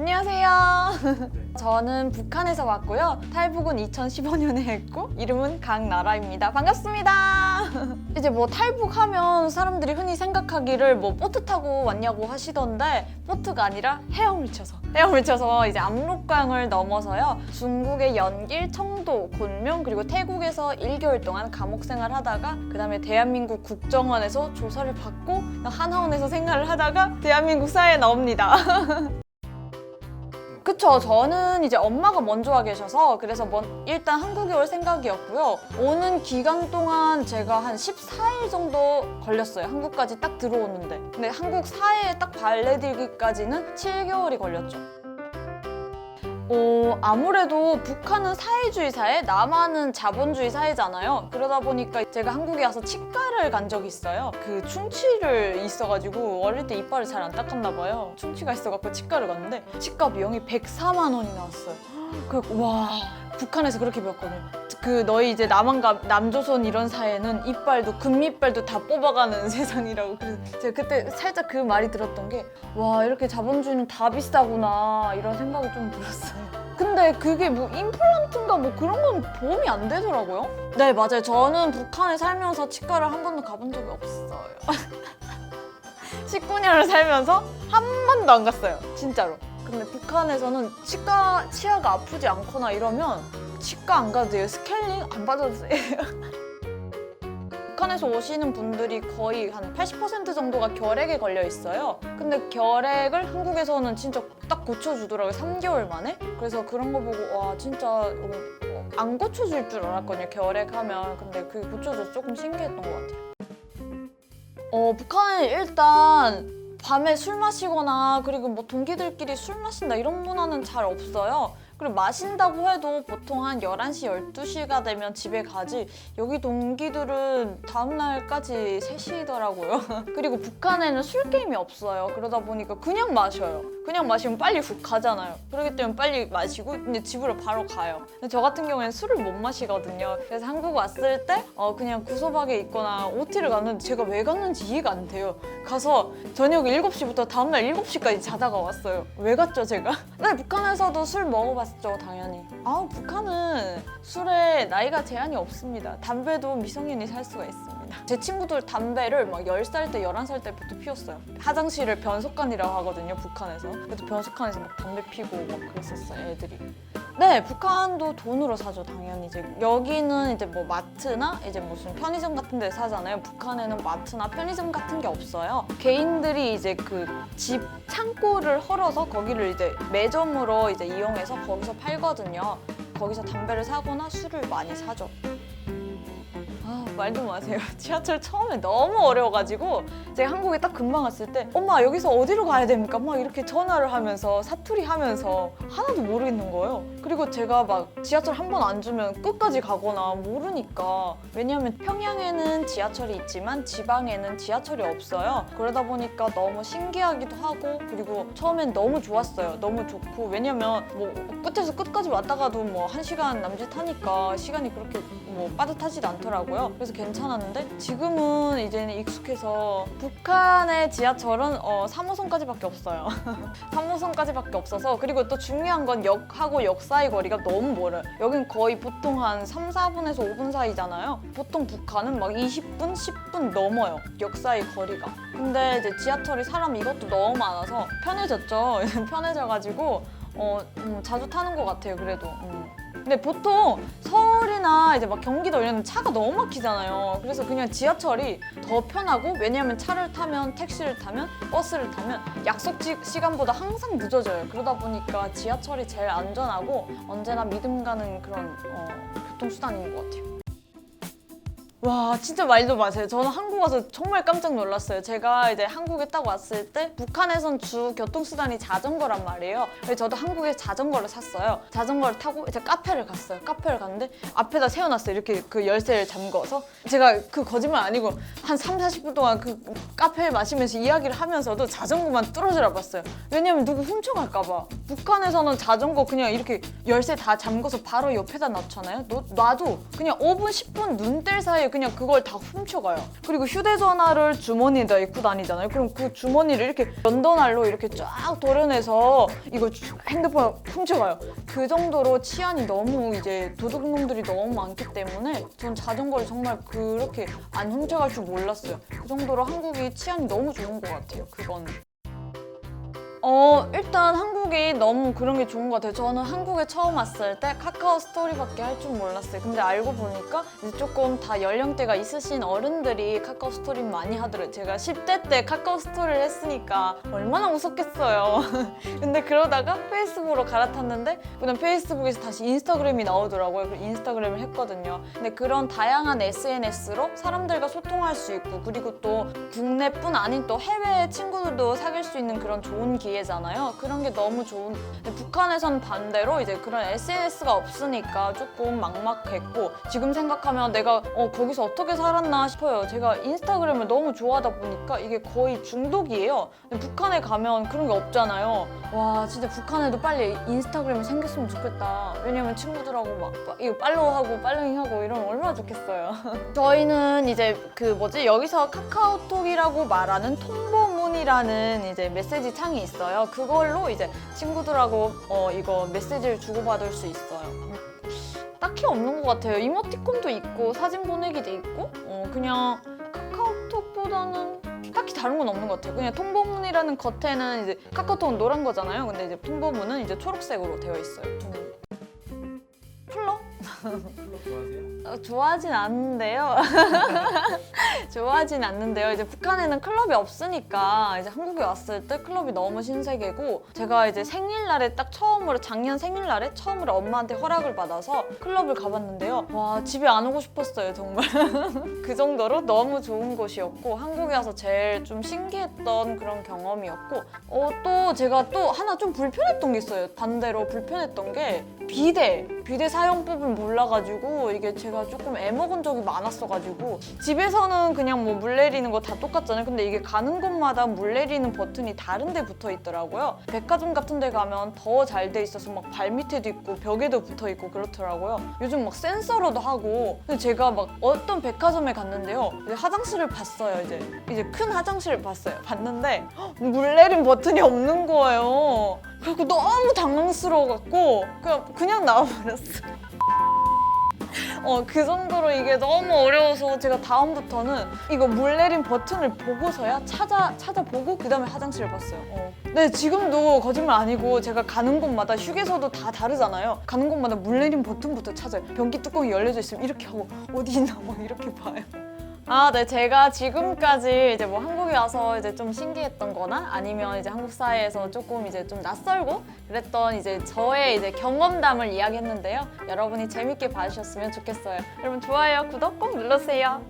안녕하세요. 저는 북한에서 왔고요. 탈북은 2015년에 했고 이름은 강나라입니다. 반갑습니다. 이제 뭐 탈북하면 사람들이 흔히 생각하기를 뭐 보트 타고 왔냐고 하시던데 보트가 아니라 헤엄을 쳐서 이제 압록강을 넘어서요. 중국의 연길, 청도, 곤명 그리고 태국에서 1개월 동안 감옥 생활하다가 그 다음에 대한민국 국정원에서 조사를 받고 한화원에서 생활을 하다가 대한민국 사회에 나옵니다. 그쵸, 저는 이제 엄마가 먼저 와 계셔서 그래서 일단 한국에 올 생각이었고요. 오는 기간 동안 제가 한 14일 정도 걸렸어요. 한국까지 딱 들어오는데. 근데 한국 사회에 딱 발레들기까지는 7개월이 걸렸죠. 아무래도 북한은 사회주의 사회, 남한은 자본주의 사회잖아요. 그러다 보니까 제가 한국에 와서 치과를 간 적이 있어요. 그 충치를 있어가지고 어릴 때 이빨을 잘 안 닦았나 봐요. 충치가 있어갖고 치과를 갔는데 치과 비용이 104만 원이 나왔어요. 와, 북한에서 그렇게 배웠거든요. 너희 이제 남조선 이런 사회는 이빨도 금이빨도 다 뽑아가는 세상이라고. 그래서 제가 그때 살짝 그 말이 들었던 게 와, 이렇게 자본주의는 다 비싸구나 이런 생각이 좀 들었어요. 근데 그게 뭐 임플란트인가 뭐 그런 건 도움이 안 되더라고요. 네, 맞아요. 저는 북한에 살면서 치과를 한 번도 가본 적이 없어요. 19년을 살면서 한 번도 안 갔어요. 진짜로. 근데 북한에서는 치아가 아프지 않거나 이러면 치과 안 가도 돼요. 스케일링 안 받아도 돼요. 북한에서 오시는 분들이 거의 한 80% 정도가 결핵에 걸려 있어요. 근데 결핵을 한국에서는 진짜 딱 고쳐주더라고요. 3개월 만에. 그래서 그런 거 보고 와, 진짜 안 고쳐줄 줄 알았거든요. 결핵하면. 근데 그게 고쳐줘서 조금 신기했던 것 같아요. 북한은 일단 밤에 술 마시거나 그리고 뭐 동기들끼리 술 마신다 이런 문화는 잘 없어요. 그리고 마신다고 해도 보통 한 11시, 12시가 되면 집에 가지 여기 동기들은 다음날까지 3시더라고요. 그리고 북한에는 술 게임이 없어요. 그러다 보니까 그냥 마셔요. 그냥 마시면 빨리 훅 가잖아요. 그렇기 때문에 빨리 마시고 이제 집으로 바로 가요. 근데 저 같은 경우에는 술을 못 마시거든요. 그래서 한국 왔을 때 그냥 구소박에 있거나 OT를 갔는데 제가 왜 갔는지 이해가 안 돼요. 가서 저녁 7시부터 다음날 7시까지 자다가 왔어요. 왜 갔죠, 제가? 네, 북한에서도 술 먹어봤죠, 당연히. 북한은 술에 나이가 제한이 없습니다. 담배도 미성년이 살 수가 있습니다. 제 친구들 담배를 막 10살 때, 11살 때부터 피웠어요. 화장실을 변속관이라고 하거든요, 북한에서. 그래서 변속관에서 막 담배 피고 막 그랬었어요, 애들이. 네, 북한도 돈으로 사죠, 당연히. 이제 여기는 이제 뭐 마트나 이제 무슨 편의점 같은 데 사잖아요. 북한에는 마트나 편의점 같은 게 없어요. 개인들이 이제 그 집 창고를 헐어서 거기를 이제 매점으로 이제 이용해서 거기서 팔거든요. 거기서 담배를 사거나 술을 많이 사죠. 말도 마세요. 지하철 처음에 너무 어려워가지고 제가 한국에 딱 금방 왔을 때 엄마 여기서 어디로 가야 됩니까? 막 이렇게 전화를 하면서 사투리 하면서 하나도 모르겠는 거예요. 그리고 제가 막 지하철 한 번 앉으면 끝까지 가거나 모르니까. 왜냐하면 평양에는 지하철이 있지만 지방에는 지하철이 없어요. 그러다 보니까 너무 신기하기도 하고 그리고 처음엔 너무 좋았어요. 너무 좋고 왜냐면 뭐 끝에서 끝까지 왔다가도 뭐 1시간 남짓 하니까 시간이 그렇게 뭐 빠듯하지도 않더라고요. 그래서 괜찮았는데 지금은 이제는 익숙해서 북한의 지하철은 3호선까지밖에 없어요. 3호선까지밖에 없어서 그리고 또 중요한 건 역하고 역 사이 거리가 너무 멀어요. 여긴 거의 보통 한 3, 4분에서 5분 사이잖아요. 보통 북한은 막 20분, 10분 넘어요. 역 사이 거리가. 근데 이제 지하철이 사람 이것도 너무 많아서 편해졌죠. 편해져가지고 자주 타는 것 같아요, 그래도. 근데 보통 서울이나 이제 막 경기도 이런 데 차가 너무 막히잖아요. 그래서 그냥 지하철이 더 편하고 왜냐면 차를 타면 택시를 타면 버스를 타면 약속 시간보다 항상 늦어져요. 그러다 보니까 지하철이 제일 안전하고 언제나 믿음 가는 그런 교통수단인 것 같아요. 와, 진짜 말도 마세요. 저는 한국 와서 정말 깜짝 놀랐어요. 제가 이제 한국에 딱 왔을 때 북한에선 주 교통수단이 자전거란 말이에요. 그래서 저도 한국에 자전거를 샀어요. 자전거를 타고 이제 카페를 갔어요. 카페를 갔는데 앞에다 세워놨어요. 이렇게 그 열쇠를 잠궈서. 제가 그 거짓말 아니고 한 3, 40분 동안 그 카페를 마시면서 이야기를 하면서도 자전거만 뚫어져라 봤어요. 왜냐면 누구 훔쳐갈까 봐. 북한에서는 자전거 그냥 이렇게 열쇠 다 잠궈서 바로 옆에다 놔잖아요. 놔도 그냥 5분, 10분 눈 뗄 사이에 그냥 그걸 다 훔쳐가요. 그리고 휴대전화를 주머니에다 입고 다니잖아요. 그럼 그 주머니를 이렇게 연도날로 이렇게 쫙 도려내서 이거 핸드폰 훔쳐가요. 그 정도로 치안이 너무 이제 도둑놈들이 너무 많기 때문에 전 자전거를 정말 그렇게 안 훔쳐갈 줄 몰랐어요. 그 정도로 한국이 치안이 너무 좋은 것 같아요. 그건. 일단 한국이 너무 그런 게 좋은 것 같아요. 저는 한국에 처음 왔을 때 카카오 스토리밖에 할 줄 몰랐어요. 근데 알고 보니까 이제 조금 다 연령대가 있으신 어른들이 카카오 스토리 많이 하더라고요. 제가 10대 때 카카오 스토리를 했으니까 얼마나 웃었겠어요. 근데 그러다가 페이스북으로 갈아탔는데 그다음 페이스북에서 다시 인스타그램이 나오더라고요. 그래서 인스타그램을 했거든요. 근데 그런 다양한 SNS로 사람들과 소통할 수 있고 그리고 또 국내뿐 아닌 또 해외 친구들도 사귈 수 있는 그런 좋은 기회잖아요. 그런 게 너무 좋은. 근데 북한에선 반대로 이제 그런 SNS가 없으니까 조금 막막했고 지금 생각하면 내가 거기서 어떻게 살았나 싶어요. 제가 인스타그램을 너무 좋아하다 보니까 이게 거의 중독이에요. 근데 북한에 가면 그런 게 없잖아요. 와 진짜 북한에도 빨리 인스타그램이 생겼으면 좋겠다. 왜냐면 친구들하고 막 이거 팔로우하고 팔로잉하고 이러면 얼마나 좋겠어요. 저희는 이제 여기서 카카오톡이라고 말하는 통보문이라는 이제 메시지 창이 있어요. 그걸로 이제 친구들하고 이거 메시지를 주고받을 수 있어요. 딱히 없는 것 같아요. 이모티콘도 있고 사진 보내기도 있고 그냥 카카오톡보다는 딱히 다른 건 없는 것 같아요. 그냥 통보문이라는 겉에는 이제 카카오톡은 노란 거잖아요. 근데 이제 통보문은 이제 초록색으로 되어 있어요. 플러? 플러 좋아하세요? 좋아하진 않는데요. 좋아하진 않는데요. 이제 북한에는 클럽이 없으니까 이제 한국에 왔을 때 클럽이 너무 신세계고 제가 이제 생일날에 작년 생일날에 처음으로 엄마한테 허락을 받아서 클럽을 가봤는데요. 와 집에 안 오고 싶었어요 정말. 그 정도로 너무 좋은 곳이었고 한국에 와서 제일 좀 신기했던 그런 경험이었고 또 제가 또 하나 좀 불편했던 게 있어요. 반대로 불편했던 게 비데 사용법을 몰라가지고 이게 제가 조금 애먹은 적이 많았어가지고 집에서는 그냥 뭐 물 내리는 거 다 똑같잖아요. 근데 이게 가는 곳마다 물 내리는 버튼이 다른 데 붙어 있더라고요. 백화점 같은 데 가면 더 잘 돼 있어서 막 발밑에도 있고 벽에도 붙어 있고 그렇더라고요. 요즘 막 센서로도 하고. 근데 제가 막 어떤 백화점에 갔는데요. 이제 화장실을 봤어요. 이제 큰 화장실을 봤는데 물 내림 버튼이 없는 거예요. 그래서 너무 당황스러워갖고 그냥 나와버렸어요. 그 정도로 이게 너무 어려워서 제가 다음부터는 이거 물 내림 버튼을 보고서야 찾아보고 그 다음에 화장실을 봤어요. 네, 지금도 거짓말 아니고 제가 가는 곳마다 휴게소도 다 다르잖아요. 가는 곳마다 물 내림 버튼부터 찾아요. 변기 뚜껑이 열려져 있으면 이렇게 하고 어디 있나 막 이렇게 봐요. 네, 제가 지금까지 이제 뭐 한국에 와서 이제 좀 신기했던 거나 아니면 이제 한국 사회에서 조금 이제 좀 낯설고 그랬던 이제 저의 이제 경험담을 이야기했는데요. 여러분이 재밌게 봐주셨으면 좋겠어요. 여러분 좋아요, 구독 꼭 눌러주세요.